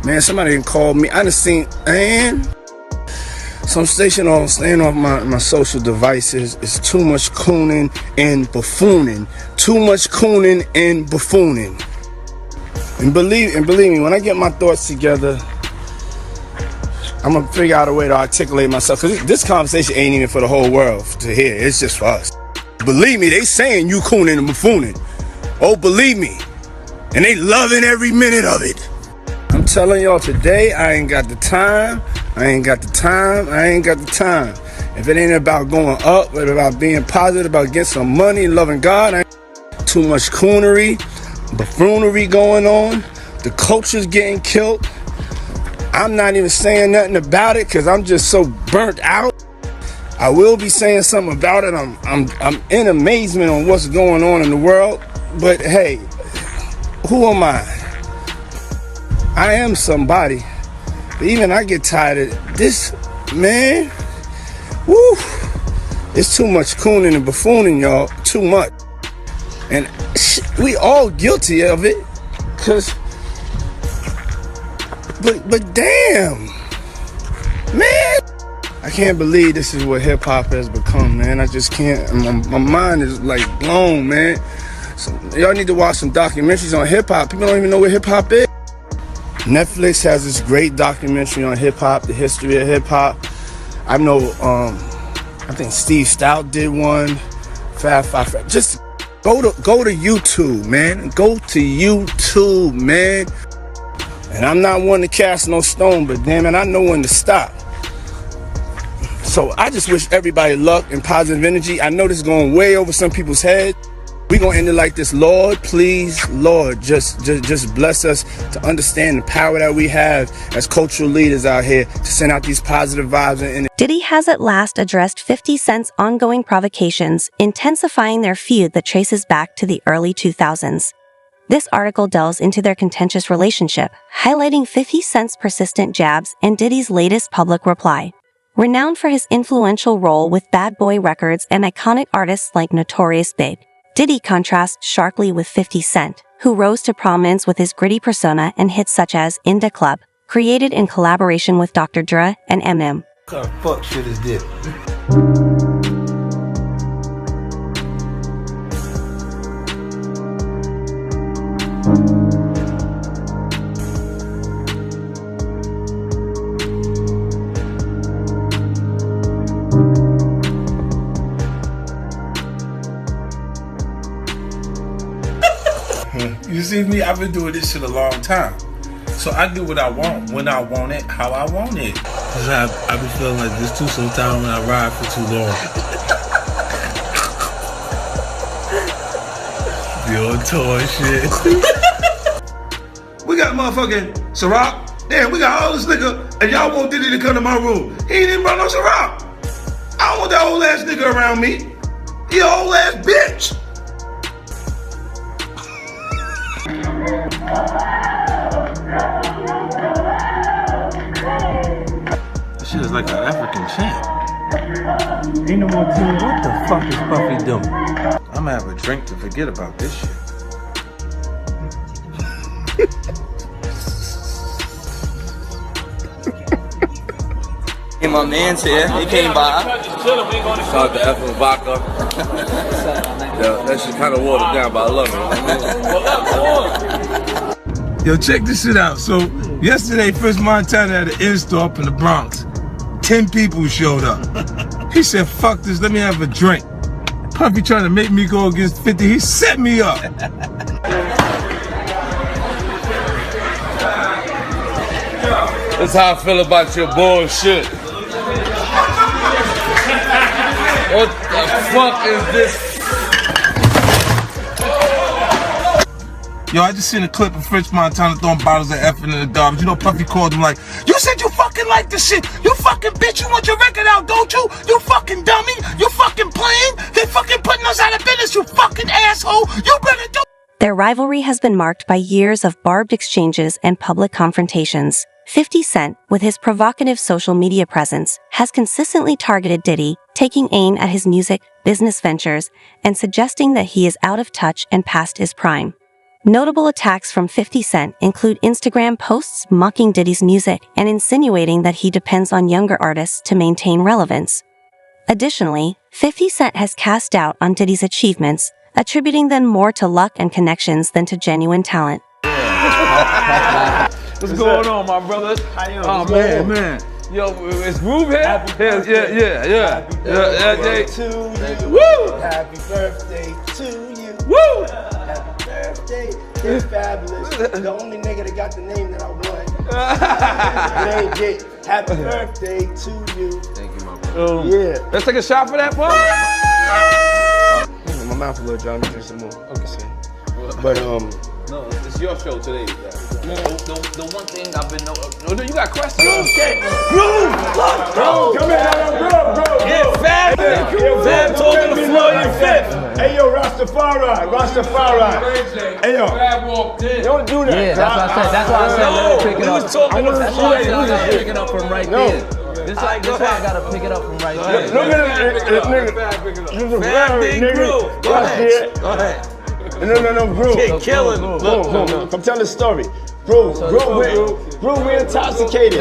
Man, somebody done called me. I done seen, and so I'm staying off my social devices. It's too much cooning and buffooning. Too much cooning and buffooning. And believe me, when I get my thoughts together, I'm gonna figure out a way to articulate myself. Cause this conversation ain't even for the whole world to hear. It's just for us. Believe me, they saying you cooning and buffooning. Oh, believe me. And they loving every minute of it. I'm telling y'all today, I ain't got the time. If it ain't about going up, but about being positive, about getting some money, loving God, too much coonery, buffoonery going on. The culture's getting killed. I'm not even saying nothing about it because I'm just so burnt out. I will be saying something about it. I'm in amazement on what's going on in the world. But hey, who am I? I am somebody. But even I get tired of this, man. Woo! It's too much cooning and buffooning, y'all. Too much. And we all guilty of it. But damn. Man. I can't believe this is what hip hop has become, man. I just can't. My mind is like blown, man. So y'all need to watch some documentaries on hip hop. People don't even know what hip hop is. Netflix has this great documentary on hip hop, the history of hip hop. I know, I think Steve Stout did one. Fab Five. Just go to YouTube, man. Go to YouTube, man. And I'm not one to cast no stone, but damn it, I know when to stop. So I just wish everybody luck and positive energy. I know this is going way over some people's heads. We're going to end it like this. Lord, please, Lord, just bless us to understand the power that we have as cultural leaders out here to send out these positive vibes. Diddy has at last addressed 50 Cent's ongoing provocations, intensifying their feud that traces back to the early 2000s. This article delves into their contentious relationship, highlighting 50 Cent's persistent jabs and Diddy's latest public reply. Renowned for his influential role with Bad Boy Records and iconic artists like Notorious Big, Diddy contrasts sharply with 50 Cent, who rose to prominence with his gritty persona and hits such as In Da Club, created in collaboration with Dr. Dre and Eminem. What kind of fuck shit is this? You see me? I've been doing this shit a long time. So I do what I want, when I want it, how I want it. Cause I be feeling like this too sometimes when I ride for too long. Be on tour and shit. We got motherfucking Ciroc. Damn, we got all this nigga, and y'all want Diddy to come to my room. He ain't even brought no Ciroc. I don't want that old ass nigga around me. He an old ass bitch. This shit is like an African chant. Ain't no more tune. What the fuck is Puffy doing? I'ma have a drink to forget about this shit. Hey, my man's here. He came by. Shout out to F and Vodka. Yeah, that shit kind of watered down, but I love it. Yo, check this shit out. So, yesterday, First Montana had an in-store up in the Bronx. 10 people showed up. He said, fuck this, let me have a drink. Puffy trying to make me go against 50. He set me up. That's how I feel about your bullshit. What the fuck is this? Yo, I just seen a clip of French Montana throwing bottles of effing in the garbage. You know, Puffy called him like, you said you fucking like this shit. You fucking bitch, you want your record out, don't you? You fucking dummy. You fucking playing. They fucking putting us out of business, you fucking asshole. You better do. Their rivalry has been marked by years of barbed exchanges and public confrontations. 50 Cent, with his provocative social media presence, has consistently targeted Diddy, taking aim at his music, business ventures, and suggesting that he is out of touch and past his prime. Notable attacks from 50 Cent include Instagram posts mocking Diddy's music and insinuating that he depends on younger artists to maintain relevance. Additionally, 50 Cent has cast doubt on Diddy's achievements, attributing them more to luck and connections than to genuine talent. What's going on, my brother? Oh, man. Yo, it's Groove here? Happy birthday. Yeah. To you. Woo! Happy birthday to you. Woo! Happy birthday. You're fabulous. The only nigga that got the name that I want. Name Jake. Happy birthday to you. Thank you, my brother. Yeah. Let's take a shot for that, bro. My mouth a little dry. I'm drink some more. Okay. But No, it's your show today. No. The one thing I've been no, you got questions. Okay. Groove. Bro. Come here, bro. Yeah, Fab. Fab talking to Floyd in fifth. Hey yo, Rastafari. Hey yo. Fab walked in. Don't do that. Yeah, that's what I said. That's why I said let me pick it up. was talking to That's why I said let me pick it up from right there. This why I gotta pick it up from right there. Look at this nigga. This is a Fab very Big nigga. Groove. Go ahead. No, Groove. Killing. Groove. Come tell the story. Groove, we intoxicated.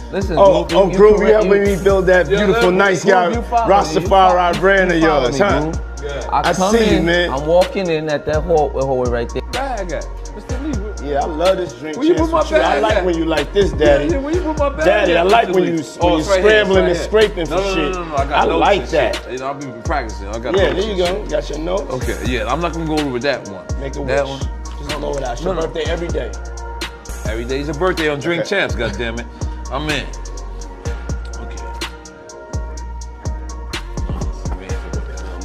Listen. Groove, you helping me build that beautiful, nice guy, Rastafari brand of yours, huh? I come see you, in, man. I'm walking in at that hallway right there. Bag at? Mr. Lee. Yeah, I love this drink. Where you put my Chance with you. I bag like at? when you like this, Daddy. Yeah, where you put my bag Daddy, at, I like Mr. when Lee? you It's scrambling right here, and it's right scraping for No, shit. I got I notes like and that. shit. I've been practicing. I got Yeah, notes there you and go. Got your notes. shit. Okay, yeah, I'm not gonna go over with that one. Make a That wish. one. Just blow it out. It's your No. birthday every day. Every day's a birthday on Drink Champs, goddammit. I'm in. Okay.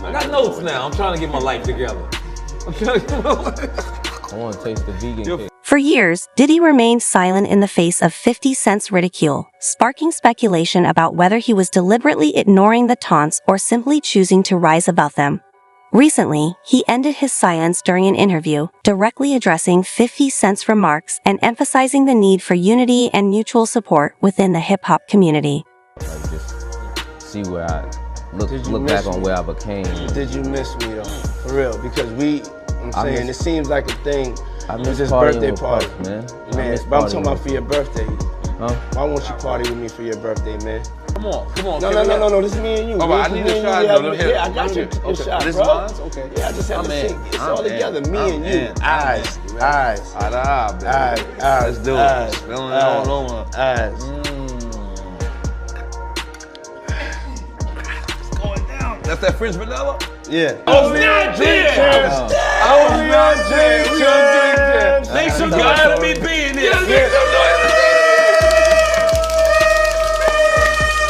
I got notes now. I'm trying to get my life together. I want to taste the vegan cake. For years, Diddy remained silent in the face of 50 Cent's ridicule, sparking speculation about whether he was deliberately ignoring the taunts or simply choosing to rise above them. Recently, he ended his silence during an interview, directly addressing 50 Cent's remarks and emphasizing the need for unity and mutual support within the hip-hop community. Like just see where I look miss back on me? where I became. Did you miss me though? For real, because it seems like a thing. I It was miss his partying birthday with party, Puff, man. I man. miss But I'm partying talking about with for your birthday. Huh? Why won't you party with me for your birthday, man? Come on. No. This is me and you. Oh, man. I This need is a me and shot. you. No, let me hear it. Yeah, I got your Okay. shot, This bro. mine's? Okay. Yeah, I just have I'm to in. think. It's I'm all together. in. Me I'm and you. in. Eyes. Eye to eye, baby. Eyes. Let's do it. Spilling it all over. Eyes. It's going down. That's that French vanilla? Yeah. Oh, not jam. Only on Drink Champs. Make some noise for me being here. Make some noise.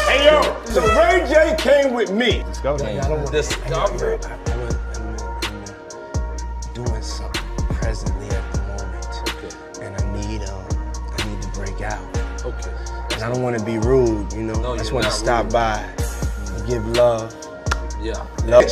Hey yo, so Ray J came with me. Discover. I'm doing something presently at the moment, and I need to break out. Okay. And I don't want to be rude, you know. No, I just you're want to not stop rude. by, and give love. Yeah. Love.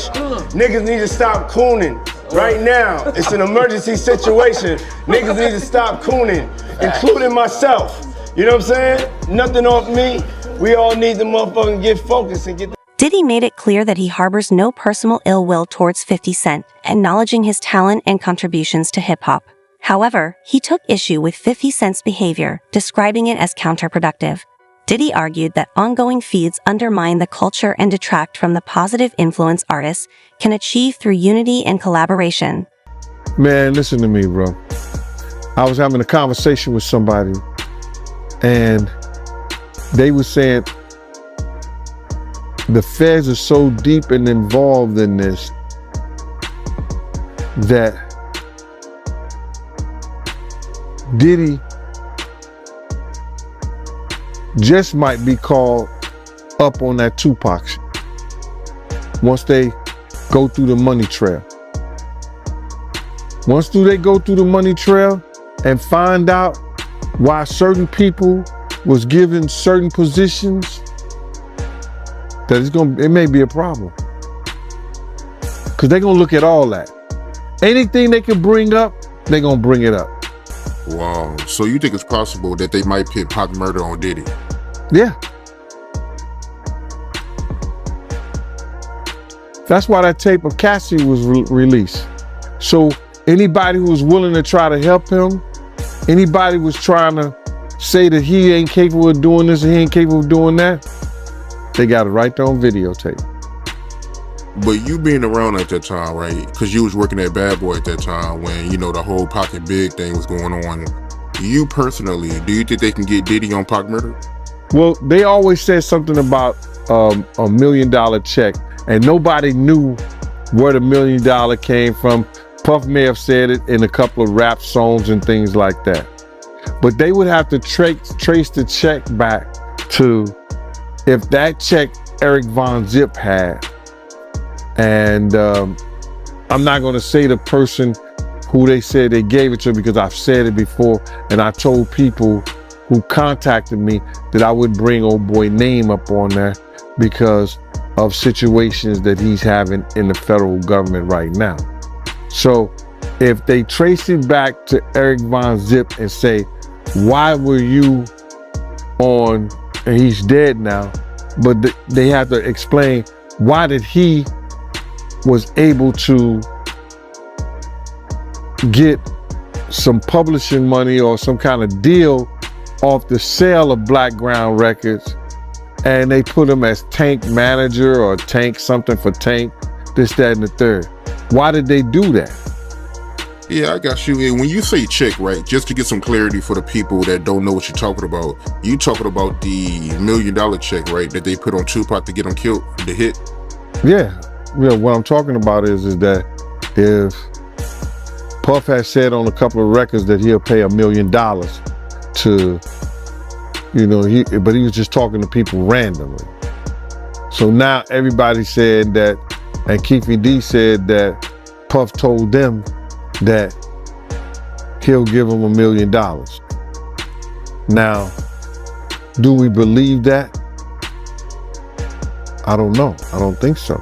Niggas need to stop cooning right now. It's an emergency situation. Niggas need to stop cooning, including myself. You know what I'm saying? Nothing off me. We all need to motherfucking get focused and get. Diddy made it clear that he harbors no personal ill will towards 50 Cent, acknowledging his talent and contributions to hip-hop. However, he took issue with 50 Cent's behavior, describing it as counterproductive. Diddy argued that ongoing feuds undermine the culture and detract from the positive influence artists can achieve through unity and collaboration. Man, listen to me, bro. I was having a conversation with somebody, and they were saying the feds are so deep and involved in this that Diddy just might be called up on that Tupac shit once they go through the money trail. Once they go through the money trail and find out why certain people was given certain positions, that it may be a problem. Cause they're gonna look at all that. Anything they can bring up, they're gonna bring it up. Wow. So you think it's possible that they might pit Pac murder on Diddy? Yeah. That's why that tape of Cassie was released. So Anybody who was willing to try to help him, anybody was trying to say that he ain't capable of doing this and he ain't capable of doing that, they got it right there on videotape. But you being around at that time, right? Because you was working at Bad Boy at that time when, you know, the whole Pocket Big thing was going on. You personally, do you think they can get Diddy on Pac murder? Well, they always said something about $1 million check, and nobody knew where the $1 million came from. Puff may have said it in a couple of rap songs and things like that. But they would have to trace the check back to if that check Eric Von Zip had. And I'm not going to say the person who they said they gave it to because I've said it before. And I told people who contacted me that I would bring old boy name up on there because of situations that he's having in the federal government right now. So if they trace it back to Eric Von Zip and say, why were you on, and he's dead now, but they have to explain why did he was able to get some publishing money or some kind of deal off the sale of Black Ground Records, and they put him as Tank manager or Tank something for Tank, this, that, and the third. Why did they do that? Yeah, I got you. And when you say check, right, just to get some clarity for the people that don't know what you're talking about, you talking about the $1 million check, right, that they put on Tupac to get him killed, the hit? Yeah. What I'm talking about is that if Puff has said on a couple of records that he'll pay $1 million to, you know, but he was just talking to people randomly. So now everybody said that, and Keefy D said that Puff told them that he'll give him $1 million. Now, do we believe that? I don't know. I don't think so.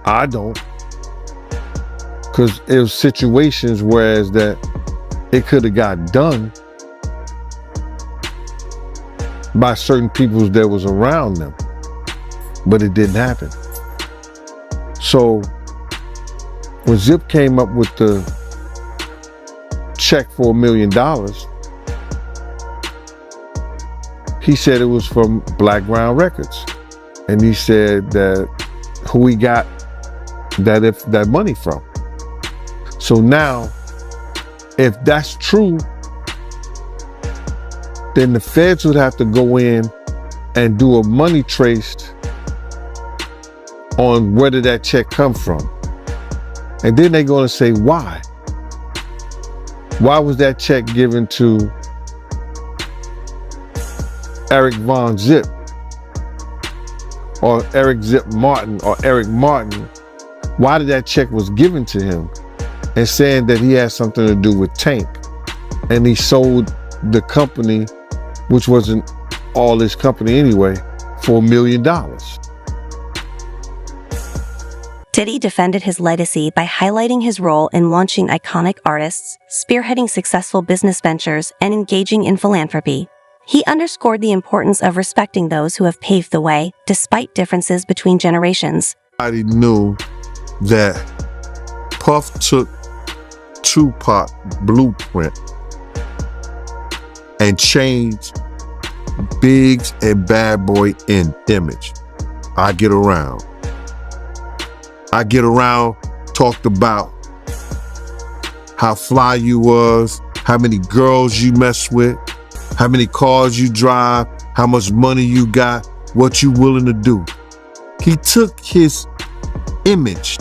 I don't. Because it was situations whereas that it could have got done by certain people that was around them, but it didn't happen. So when Zip came up with the check for $1 million, he said it was from Black Ground Records. And he said that who he got that money from. So now, if that's true, then the feds would have to go in and do a money trace on where did that check come from. And then they're going to say, why? Why was that check given to Eric Von Zip or Eric Zip Martin or Eric Martin? Why did that check was given to him? And saying that he had something to do with Tank. And he sold the company, which wasn't all his company anyway, for $1 million. Diddy defended his legacy by highlighting his role in launching iconic artists, spearheading successful business ventures, and engaging in philanthropy. He underscored the importance of respecting those who have paved the way, despite differences between generations. Everybody knew that Puff took Tupac blueprint and changed Biggs and Bad Boy in image. I Get Around talked about how fly you was, how many girls you mess with, how many cars you drive, how much money you got, what you willing to do. He took his image.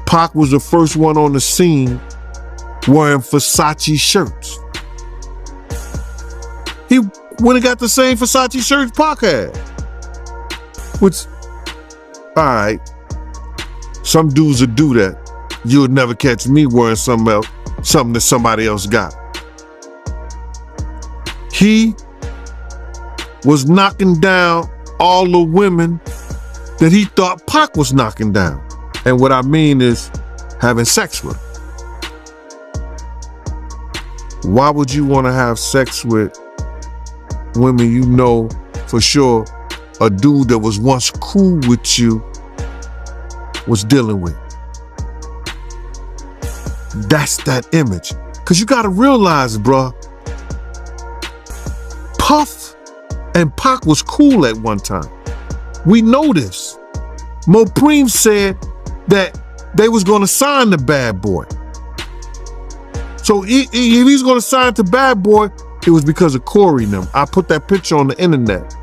Pac was the first one on the scene wearing Versace shirts. He went and got the same Versace shirts Pac had. Which, all right, some dudes would do that. You would never catch me wearing something else, something that somebody else got. He was knocking down all the women that he thought Pac was knocking down. And what I mean is having sex with. Why would you want to have sex with women you know for sure a dude that was once cool with you was dealing with? That's that image. Cause you gotta realize, bruh, Puff and Pac was cool at one time. We know this. Mopreem said that they was gonna sign the Bad Boy. So if he's gonna sign to Bad Boy, it was because of Corey and them. I put that picture on the internet.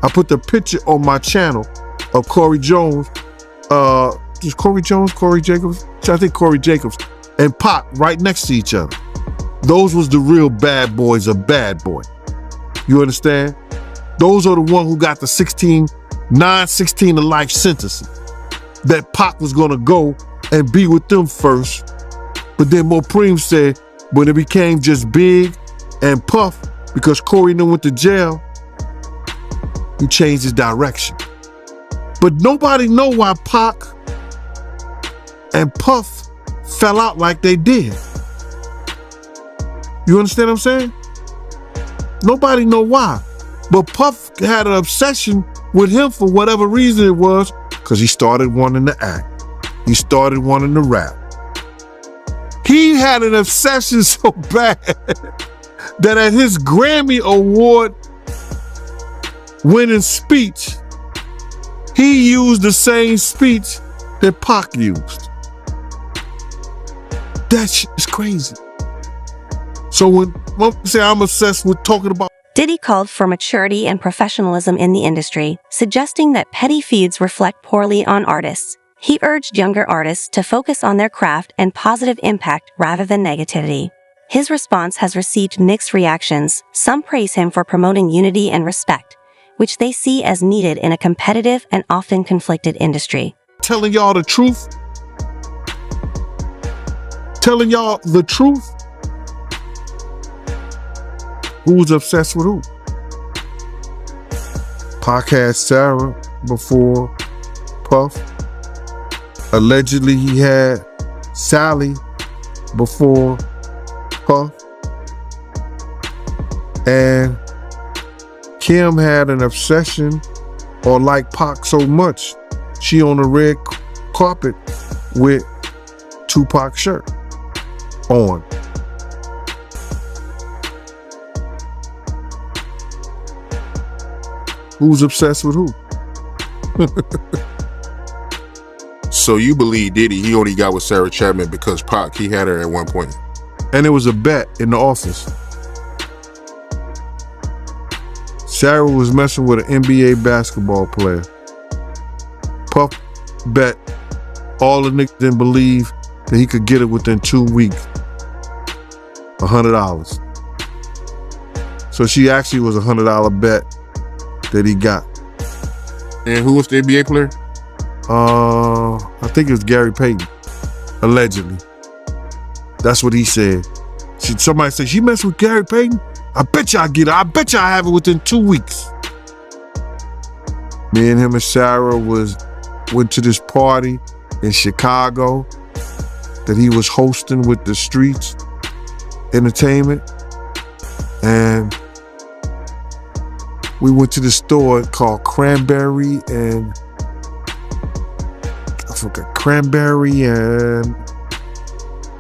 I put the picture on my channel of Corey Jones. Is Corey Jones, Corey Jacobs? I think Corey Jacobs and Pac right next to each other. Those was the real bad boys of Bad Boy. You understand? Those are the ones who got the 16 to life sentences. That Pac was gonna go and be with them first. But then Mopreem said when it became just Big and Puff, because Corey and them went to jail, he changed his direction. But nobody know why Pac and Puff fell out like they did. You understand what I'm saying? Nobody know why. But Puff had an obsession with him for whatever reason it was, because he started wanting to act. He started wanting to rap. He had an obsession so bad that at his Grammy Award winning speech, he used the same speech that Pac used. That shit is crazy. So when I say I'm obsessed with talking about, Diddy called for maturity and professionalism in the industry, suggesting that petty feuds reflect poorly on artists. He urged younger artists to focus on their craft and positive impact rather than negativity. His response has received mixed reactions. Some praise him for promoting unity and respect, which they see as needed in a competitive and often conflicted industry. telling y'all the truth, who was obsessed with who? Pac had Sarah before Puff. Allegedly, he had Sally before Puff. And Kim had an obsession or liked Pac so much, she on the red carpet with Tupac shirt on. Who's obsessed with who? So you believe Diddy, he only got with Sarah Chapman because Pac, he had her at one point. And it was a bet in the office. Sarah was messing with an NBA basketball player. Puff bet all the niggas didn't believe that he could get it within 2 weeks. $100. So she actually was a $100 bet that he got. And who was the NBA player? I think it was Gary Payton, allegedly. That's what he said. Somebody said, she messed with Gary Payton? I bet you I get it. I bet you I have it within 2 weeks. Me and him and Sarah went to this party in Chicago that he was hosting with the Streets Entertainment. And we went to the store called Cranberry and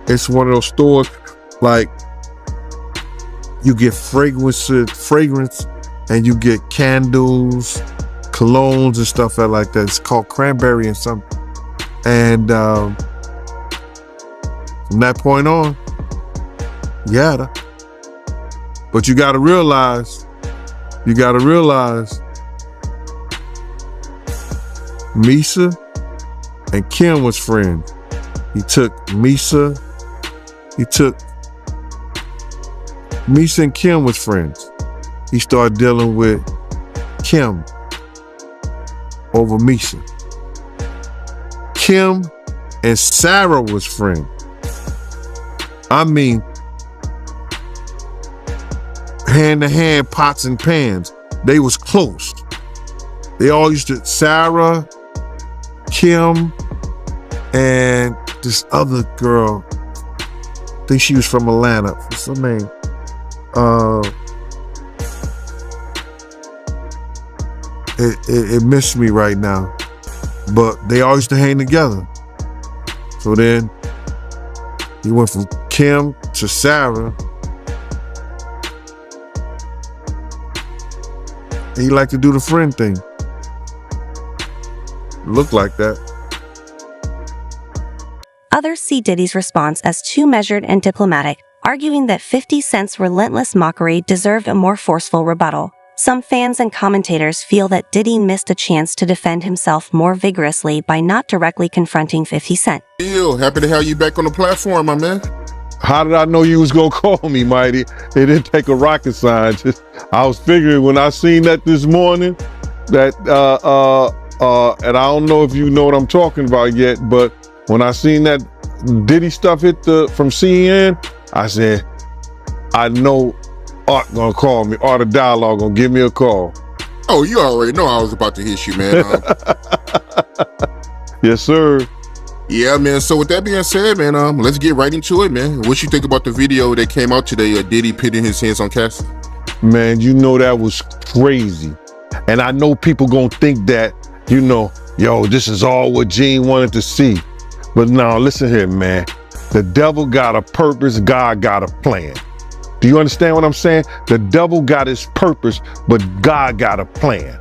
it's one of those stores like you get fragrance and you get candles, colognes and stuff like that. It's called Cranberry and something. And from that point on, yeah. But you gotta realize, Misa and Kim was friends. Misa and Kim was friends. He started dealing with Kim over Misa. Kim and Sarah was friends. I mean, hand to hand, pots and pans. They was close. They all used to, Sarah, Kim, and this other girl, I think she was from Atlanta. What's her name? It missed me right now. But they all used to hang together. So then He went from Kim to Sarah. He like to do the friend thing. Look like that. Others see Diddy's response as too measured and diplomatic, arguing that 50 Cent's relentless mockery deserved a more forceful rebuttal. Some fans and commentators feel that Diddy missed a chance to defend himself more vigorously by not directly confronting 50 Cent. Yo, happy to have you back on the platform, my man. How did I know you was gonna call me, Mighty? It didn't take a rocket scientist. I was figuring when I seen that this morning, that and I don't know if you know what I'm talking about yet, but when I seen that Diddy stuff hit from CNN, I said, I know Art gonna call me. Art of Dialogue gonna give me a call. Oh, you already know I was about to hit you, man. Yes, sir. Yeah, man. So with that being said, man, let's get right into it, man. What you think about the video that came out today? Diddy pitting his hands on Cassie? Man, you know that was crazy, and I know people gonna think that, you know, yo, this is all what Gene wanted to see. But now, listen here, man. The devil got a purpose. God got a plan. Do you understand what I'm saying? The devil got his purpose, but God got a plan.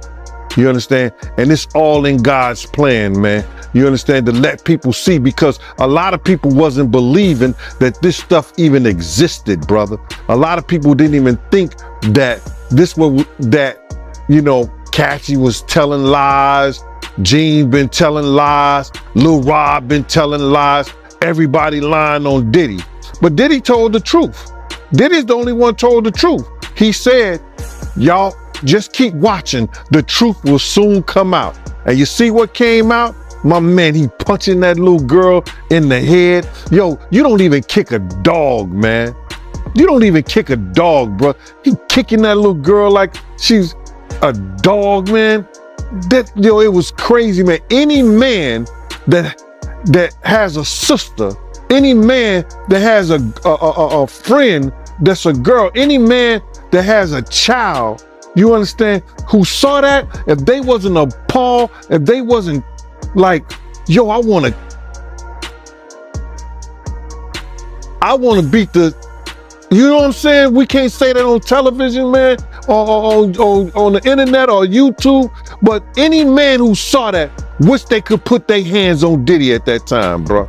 You understand? And it's all in God's plan, man. You understand? To let people see, because a lot of people wasn't believing that this stuff even existed, brother. A lot of people didn't even think that you know, Cassie was telling lies, Gene been telling lies, Lil Rob been telling lies, everybody lying on Diddy. But Diddy told the truth. Diddy's the only one told the truth. He said, y'all just keep watching. The truth will soon come out. And you see what came out? My man, he punching that little girl in the head. Yo, you don't even kick a dog, man. You don't even kick a dog, bro. He kicking that little girl like she's a dog, man. It was crazy, man. Any man that has a sister, any man that has a friend that's a girl, any man that has a child, you understand, who saw that, if they wasn't appalled, if they wasn't like, yo, I want to beat the, you know what I'm saying? We can't say that on television, man, or on the internet or YouTube, but any man who saw that, wish they could put their hands on Diddy at that time, bro.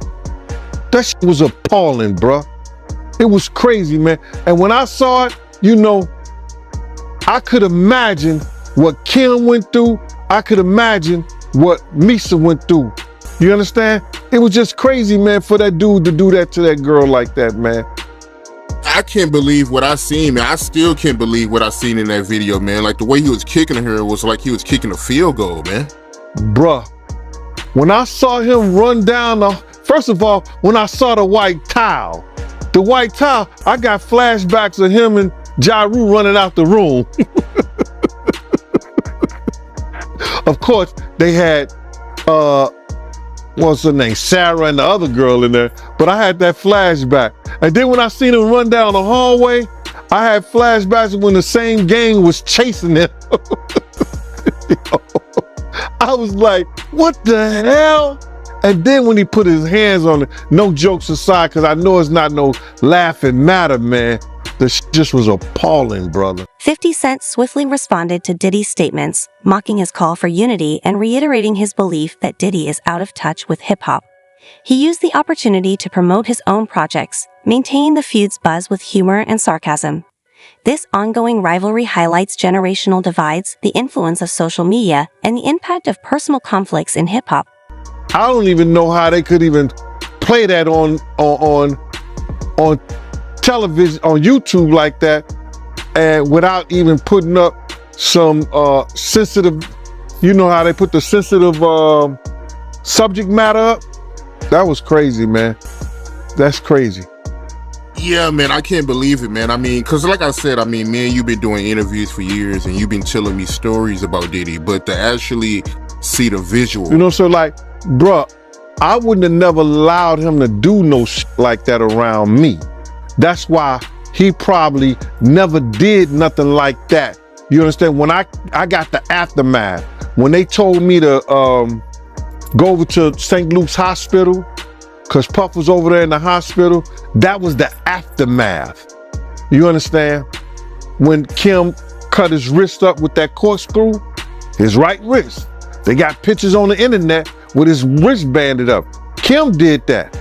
That shit was appalling, bro. It was crazy, man. And when I saw it, you know, I could imagine what Kim went through. I could imagine what Misa went through. You understand? It was just crazy, man, for that dude to do that to that girl like that, man. I can't believe what I seen, man. I still can't believe what I seen in that video, man. Like the way he was kicking her was like he was kicking a field goal, man. Bruh, when I saw him run down first of all, when I saw the white towel, I got flashbacks of him and Ja Rule running out the room. Of course, they had, what's her name, Sarah and the other girl in there, but I had that flashback. And then when I seen him run down the hallway, I had flashbacks when the same gang was chasing him. I was like, what the hell? And then when he put his hands on it, no jokes aside, because I know it's not no laughing matter, man. This just was appalling, brother. 50 Cent swiftly responded to Diddy's statements, mocking his call for unity and reiterating his belief that Diddy is out of touch with hip-hop. He used the opportunity to promote his own projects, maintaining the feud's buzz with humor and sarcasm. This ongoing rivalry highlights generational divides, the influence of social media, and the impact of personal conflicts in hip-hop. I don't even know how they could even play that on television, on YouTube like that, and without even putting up some sensitive, you know how they put the sensitive subject matter up? That was crazy, man. That's crazy. Yeah, man, I can't believe it, man. I mean, because like I said, I mean, man, you've been doing interviews for years and you've been telling me stories about Diddy, but to actually see the visual. You know, so like, bruh, I wouldn't have never allowed him to do no shit like that around me. That's why he probably never did nothing like that. You understand? When I got the aftermath, when they told me to go over to St. Luke's Hospital, because Puff was over there in the hospital. That was the aftermath. You understand? When Kim cut his wrist up with that corkscrew, his right wrist. They got pictures on the internet with his wrist banded up. Kim did that.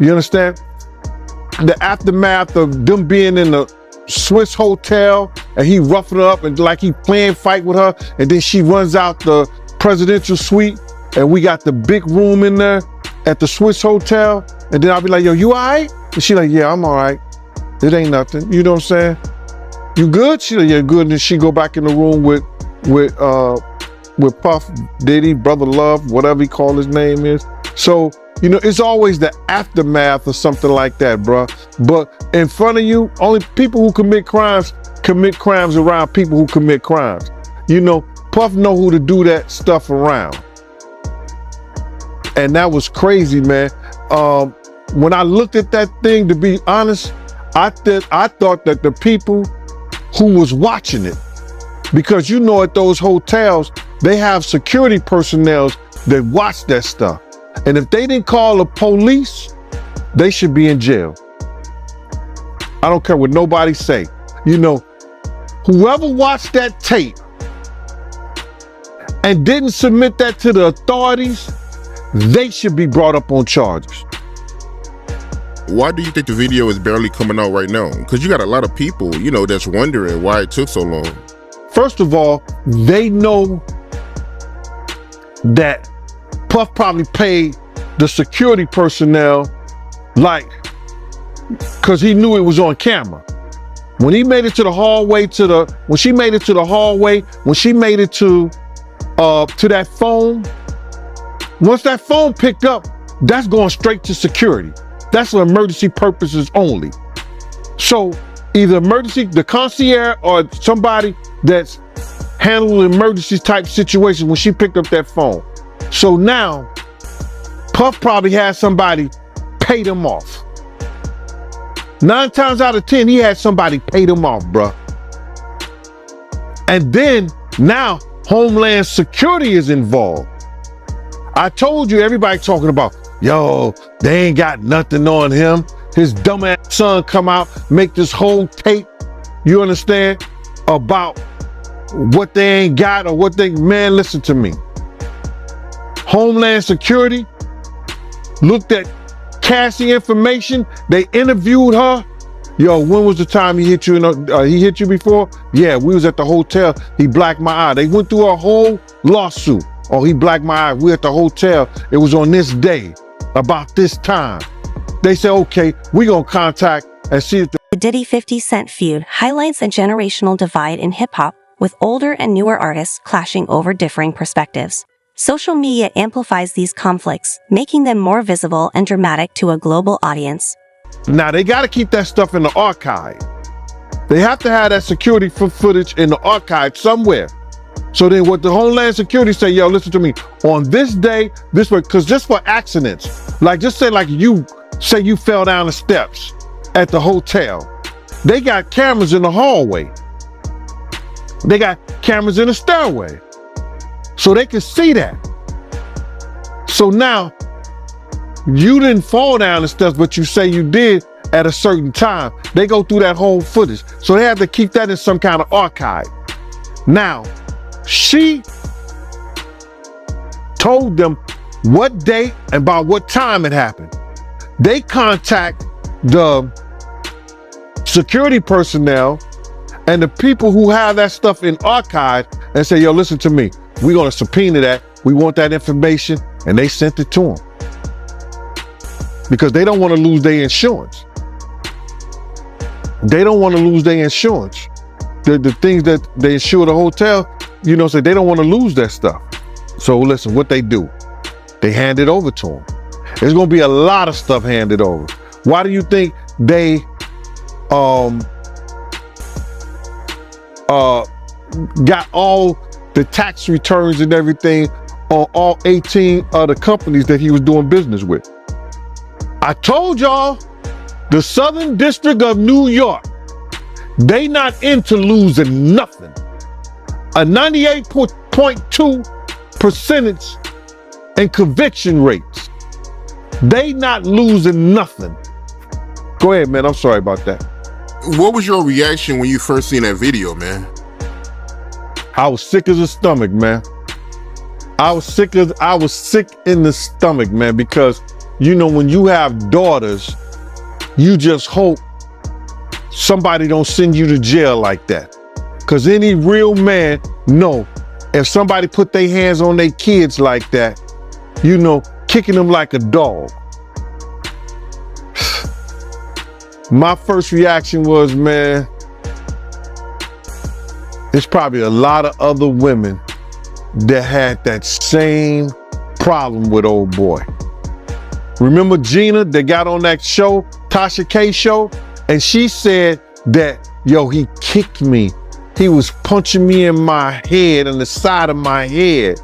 You understand? The aftermath of them being in the Swiss hotel and he roughing her up and like he playing fight with her, and then she runs out the presidential suite and we got the big room in there at the Swiss hotel, and then I'll be like, yo, you all right? And she like, yeah, I'm all right. It ain't nothing. You know what I'm saying? You good? She like, yeah, good. And then she go back in the room with Puff, Diddy, Brother Love, whatever he call his name is. So, you know, it's always the aftermath of something like that, bruh. But in front of you, only people who commit crimes around people who commit crimes. You know, Puff know who to do that stuff around. And that was crazy, man. When I looked at that thing, to be honest, I thought that the people who was watching it, because you know at those hotels, they have security personnel that watch that stuff. And if they didn't call the police, they should be in jail. I don't care what nobody say. You know, whoever watched that tape and didn't submit that to the authorities, they should be brought up on charges. Why do you think the video is barely coming out right now? Because you got a lot of people, you know, that's wondering why it took so long. First of all, they know that Puff probably paid the security personnel, like, because he knew it was on camera. When he made it to the hallway, when she made it to that phone, once that phone picked up, that's going straight to security. That's for emergency purposes only. So either the concierge or somebody that's handling emergency type situations when she picked up that phone. So now Puff probably had somebody pay them off. 9 times out of 10, he had somebody pay them off, bruh. And then now Homeland Security is involved. I told you, everybody talking about, yo, they ain't got nothing on him. His dumbass son come out, make this whole tape, you understand, about what they ain't got or what they, man, listen to me. Homeland Security looked at Cassie information. They interviewed her. Yo, when was the time he hit you? He hit you before? Yeah, we was at the hotel. He blacked my eye. They went through a whole lawsuit. Oh, he blacked my eye. We at the hotel. It was on this day, about this time. They said, okay, we gonna contact and see if The Diddy 50 Cent feud highlights a generational divide in hip-hop, with older and newer artists clashing over differing perspectives. Social media amplifies these conflicts, making them more visible and dramatic to a global audience. Now, they got to keep that stuff in the archive. They have to have that security footage in the archive somewhere. So then what the Homeland Security say, yo, listen to me, on this day, this way, because just for accidents, like just say like you fell down the steps at the hotel. They got cameras in the hallway. They got cameras in the stairway. So they can see that. So now, you didn't fall down the steps, but you say you did at a certain time. They go through that whole footage. So they have to keep that in some kind of archive. Now, she told them what date and by what time it happened. They contact the security personnel and the people who have that stuff in archive and say, yo, listen to me. We're going to subpoena that. We want that information. And they sent it to them. Because they don't want to lose their insurance. They don't want to lose their insurance. The things that they insure the hotel, you know, so they don't want to lose that stuff. So listen, what they do, they hand it over to them. There's going to be a lot of stuff handed over. Why do you think they got all the tax returns and everything on all 18 other companies that he was doing business with? I told y'all, the Southern District of New York, they not into losing nothing. A 98.2% in conviction rates. They not losing nothing. Go ahead, man. I'm sorry about that. What was your reaction when you first seen that video, man? I was sick as a stomach, man. I was sick in the stomach, man, because you know, when you have daughters, you just hope somebody don't send you to jail like that. Cause any real man know if somebody put their hands on their kids like that, you know, kicking them like a dog. My first reaction was, man, there's probably a lot of other women that had that same problem with old boy. Remember Gina that got on that show, Tasha K show? And she said that, yo, he kicked me. He was punching me in my head and the side of my head.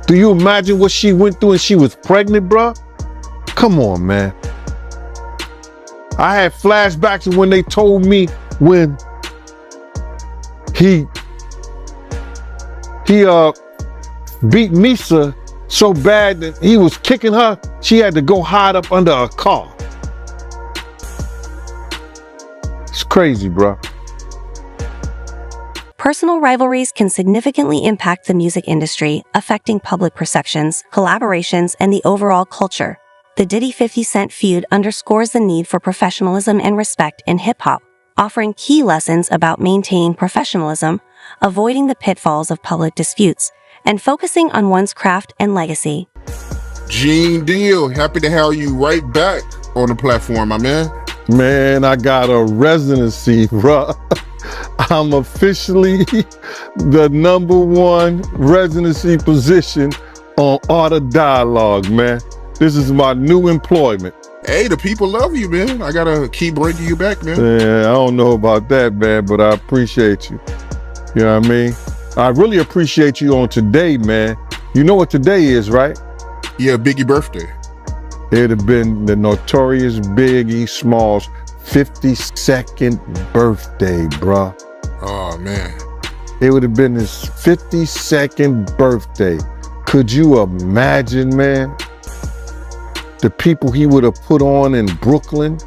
Do you imagine what she went through and she was pregnant, bruh? Come on, man. I had flashbacks of when they told me when he beat Misa so bad that he was kicking her, she had to go hide up under a car. It's crazy, bro. Personal rivalries can significantly impact the music industry, affecting public perceptions, collaborations, and the overall culture. The Diddy 50 Cent feud underscores the need for professionalism and respect in hip-hop, offering key lessons about maintaining professionalism, avoiding the pitfalls of public disputes, and focusing on one's craft and legacy. Gene Deal, happy to have you right back on the platform, my man. Man, I got a residency, bro. I'm officially the #1 residency position on Art of Dialogue, man. This is my new employment. Hey, the people love you, man. I gotta keep bringing you back, man. Yeah, I don't know about that, man, but I appreciate you. You know what I mean? I really appreciate you on today, man. You know what today is, right? Yeah, Biggie birthday. It'd have been the notorious Biggie Smalls' 52nd birthday, bruh. Oh, man. It would have been his 52nd birthday. Could you imagine, man? The people he would have put on in Brooklyn,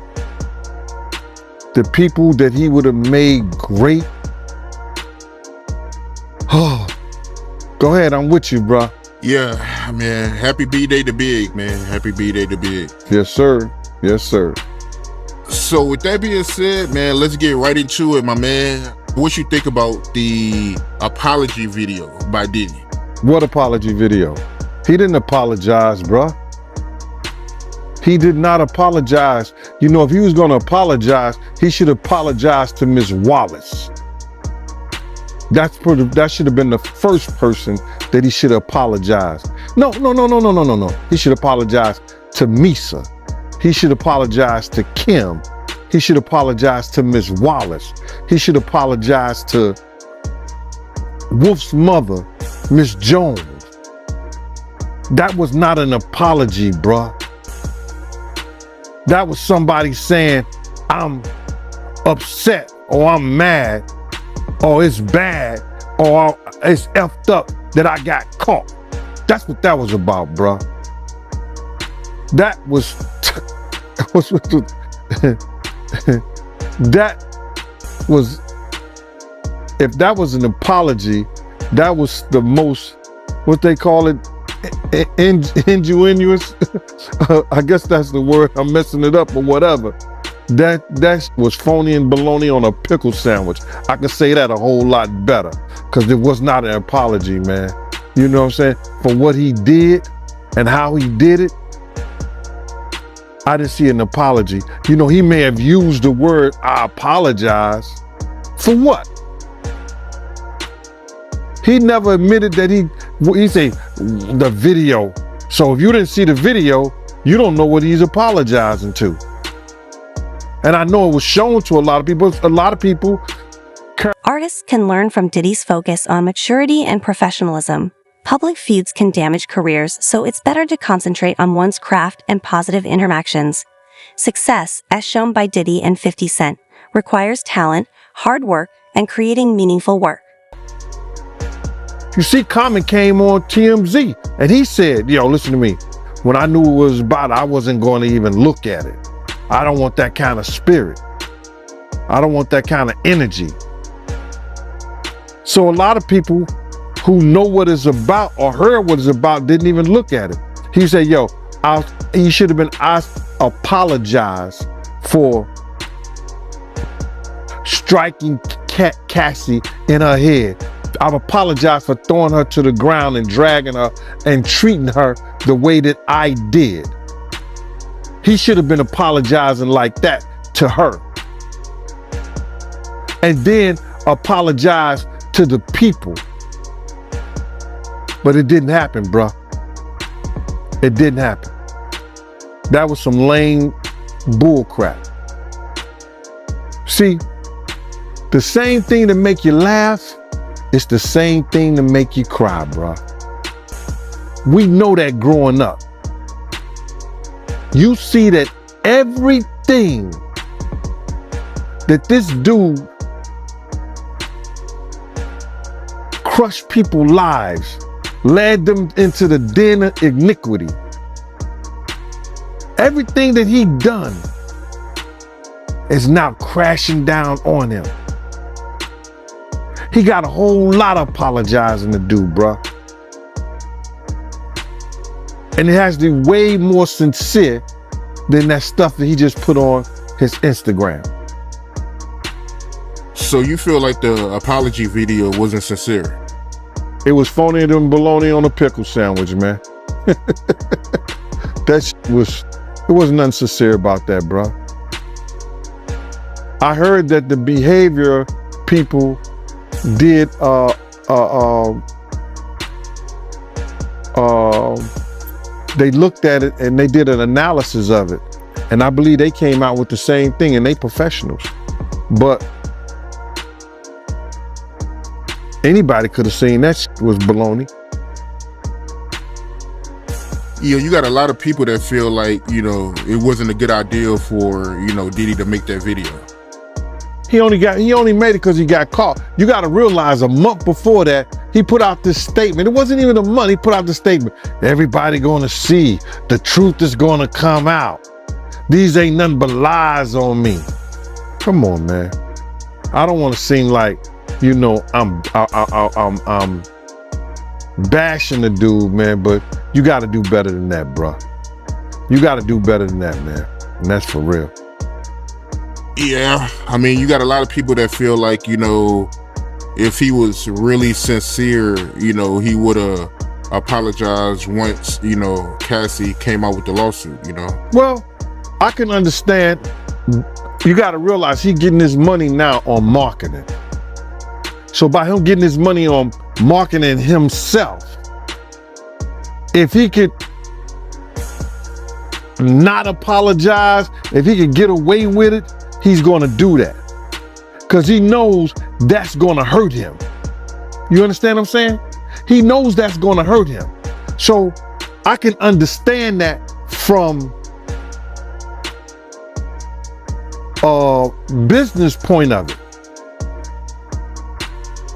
the people that he would have made great. Oh, go ahead, I'm with you, bro. Yeah, man. Happy B-Day to Big, man. Happy B-Day to Big. Yes, sir. Yes, sir. So with that being said, man, let's get right into it, my man. What you think about the apology video by Diddy? What apology video? He didn't apologize, bruh. He did not apologize. You know, if he was going to apologize, he should apologize to Miss Wallace. That should have been the first person that he should apologize. No. He should apologize to Misa. He should apologize to Kim. He should apologize to Miss Wallace. He should apologize to Wolf's mother, Miss Jones. That was not an apology, bruh. That was somebody saying, I'm upset, or I'm mad, or it's bad, or it's effed up that I got caught. That's what that was about, bruh. That was, if that was an apology, that was the most, what they call it, ingenuous. I guess that's the word. I'm messing it up or whatever. That was phony and baloney on a pickle sandwich. I can say that a whole lot better because it was not an apology, man. You know what I'm saying? For what he did and how he did it, I didn't see an apology. You know, he may have used the word, I apologize. For what? He never admitted that he say the video. So if you didn't see the video, you don't know what he's apologizing to. And I know it was shown to a lot of people. Artists can learn from Diddy's focus on maturity and professionalism. Public feuds can damage careers, so it's better to concentrate on one's craft and positive interactions. Success, as shown by Diddy and 50 Cent, requires talent, hard work, and creating meaningful work. You see, Common came on TMZ and he said, yo, listen to me. When I knew what it was about, I wasn't going to even look at it. I don't want that kind of spirit. I don't want that kind of energy. So a lot of people who know what it's about or heard what it's about didn't even look at it. He said, yo, he should have been asked, apologize for striking Cassie in her head. I've apologized for throwing her to the ground and dragging her and treating her the way that I did. He should have been apologizing like that to her. And then apologize to the people. But it didn't happen, bruh. It didn't happen. That was some lame bull crap. See, the same thing that make you laugh, it's the same thing to make you cry, bruh. We know that growing up. You see that everything that this dude crushed people's lives, led them into the den of iniquity. Everything that he done is now crashing down on him. He got a whole lot of apologizing to do, bruh. And it has to be way more sincere than that stuff that he just put on his Instagram. So you feel like the apology video wasn't sincere? It was phony than bologna on a pickle sandwich, man. It wasn't nothing sincere about that, bruh. I heard that the behavior people did they looked at it and they did an analysis of it, and I believe they came out with the same thing, and they professionals. But anybody could have seen that was baloney. Yeah, you got a lot of people that feel like, you know, it wasn't a good idea for, you know, Diddy to make that video. He only made it because he got caught. You got to realize a month before that, he put out this statement. It wasn't even a month. He put out the statement. Everybody going to see. The truth is going to come out. These ain't nothing but lies on me. Come on, man. I don't want to seem like, you know, I'm bashing the dude, man, but you got to do better than that, bro. You got to do better than that, man. And that's for real. Yeah, I mean, you got a lot of people that feel like, you know, if he was really sincere, you know, he would have apologized once, you know, Cassie came out with the lawsuit, you know? Well, I can understand. You got to realize he's getting his money now on marketing. So by him getting his money on marketing himself, if he could not apologize, if he could get away with it, he's going to do that because he knows that's going to hurt him. You understand what I'm saying? He knows that's going to hurt him. So I can understand that from a business point of it.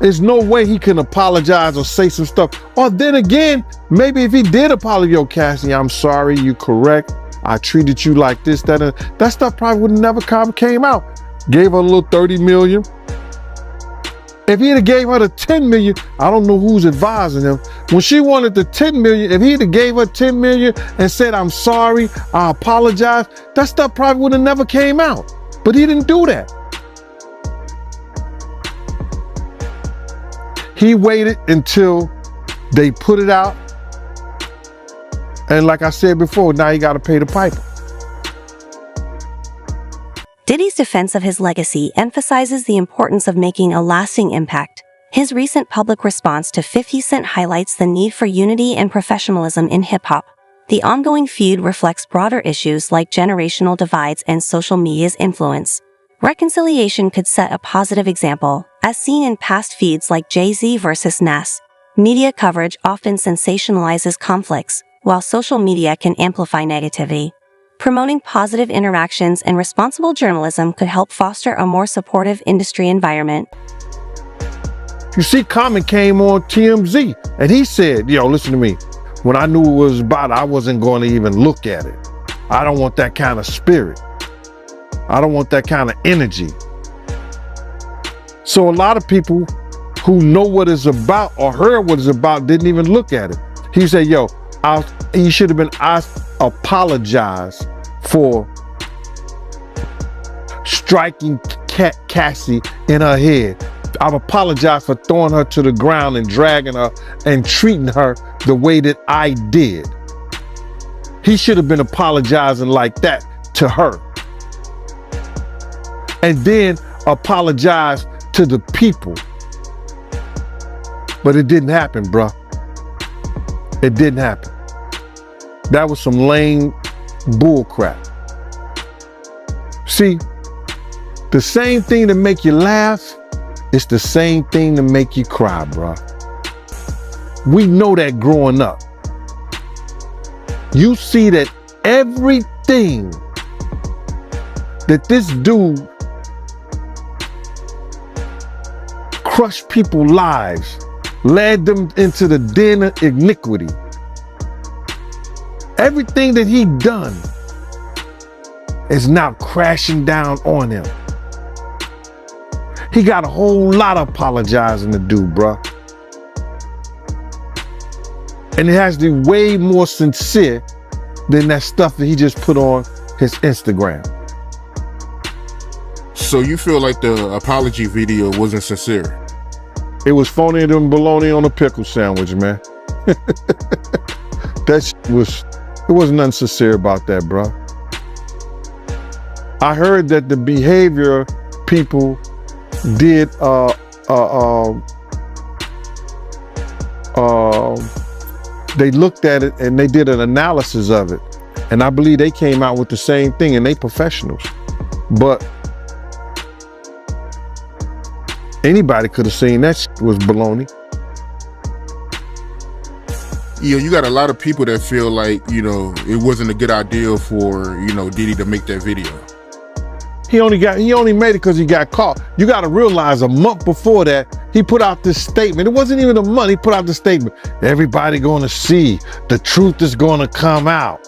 There's no way he can apologize or say some stuff. Or then again, maybe if he did apologize, yo, Cassie, I'm sorry, you correct. I treated you like this, that, and that stuff probably would never came out. Gave her a little 30 million. If he'd have gave her the 10 million, I don't know who's advising him. When she wanted the 10 million, if he'd have gave her 10 million and said, I'm sorry, I apologize, that stuff probably would have never came out. But he didn't do that. He waited until they put it out. And like I said before, now he got to pay the piper. Diddy's defense of his legacy emphasizes the importance of making a lasting impact. His recent public response to 50 Cent highlights the need for unity and professionalism in hip-hop. The ongoing feud reflects broader issues like generational divides and social media's influence. Reconciliation could set a positive example, as seen in past feuds like Jay-Z versus Nas. Media coverage often sensationalizes conflicts, while social media can amplify negativity. Promoting positive interactions and responsible journalism could help foster a more supportive industry environment. You see, Common came on TMZ and he said, yo, listen to me. When I knew what it was about, I wasn't going to even look at it. I don't want that kind of spirit. I don't want that kind of energy. So a lot of people who know what it's about or heard what it's about didn't even look at it. He said, yo, he should have been, I apologize for striking Cassie in her head. I've apologized for throwing her to the ground and dragging her and treating her the way that I did. He should have been apologizing like that to her. And then apologize to the people. But it didn't happen, bruh. It didn't happen. That was some lame bull crap. See, the same thing that make you laugh, it's the same thing to make you cry, bruh. We know that growing up. You see that everything that this dude crushed people's lives, led them into the den of iniquity. Everything that he done is now crashing down on him. He got a whole lot of apologizing to do, bruh. And it has to be way more sincere than that stuff that he just put on his Instagram. So you feel like the apology video wasn't sincere? It was phony than bologna on a pickle sandwich, man. It wasn't nothing sincere about that, bro. I heard that the behavior people did, they looked at it and they did an analysis of it. And I believe they came out with the same thing, and they professionals. But anybody could have seen that was baloney. You got a lot of people that feel like, it wasn't a good idea for, Diddy to make that video. He only made it because he got caught. You got to realize a month before that, he put out this statement. It wasn't even a month. He put out the statement. Everybody going to see. The truth is going to come out.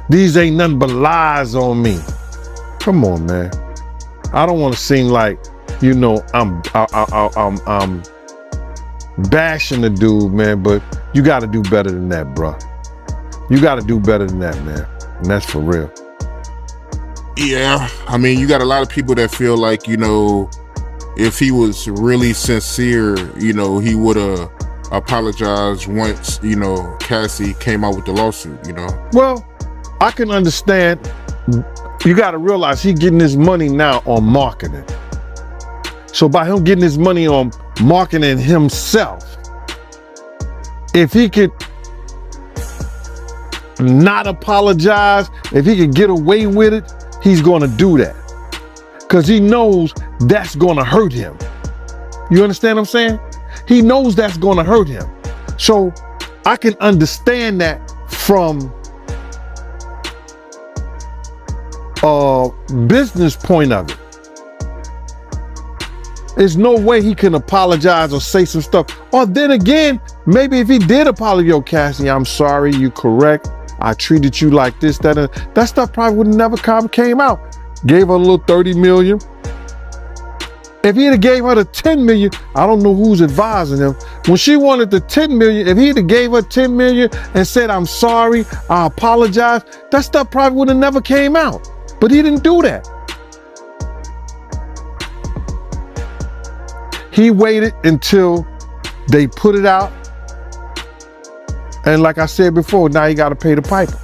These ain't nothing but lies on me. Come on, man. I don't want to seem like, I'm bashing the dude, man, but you got to do better than that, bro. You got to do better than that, man. And that's for real. Yeah, I mean, you got a lot of people that feel like, if he was really sincere, he would have apologized once, Cassie came out with the lawsuit, Well, I can understand. You got to realize he's getting his money now on marketing. So by him getting his money on marketing himself, if he could not apologize, if he could get away with it, he's going to do that. Because he knows that's going to hurt him. You understand what I'm saying? He knows that's going to hurt him. So I can understand that from a business point of it. There's no way he can apologize or say some stuff. Or then again, maybe if he did apologize, yo, Cassie, I'm sorry, you correct. I treated you like this, that, and that stuff probably would never came out. Gave her a little 30 million. If he'd have gave her the 10 million, I don't know who's advising him. When she wanted the 10 million, if he'd have gave her 10 million and said, I'm sorry, I apologize, that stuff probably would have never came out. But he didn't do that. He waited until they put it out. And like I said before, now you got to pay the piper.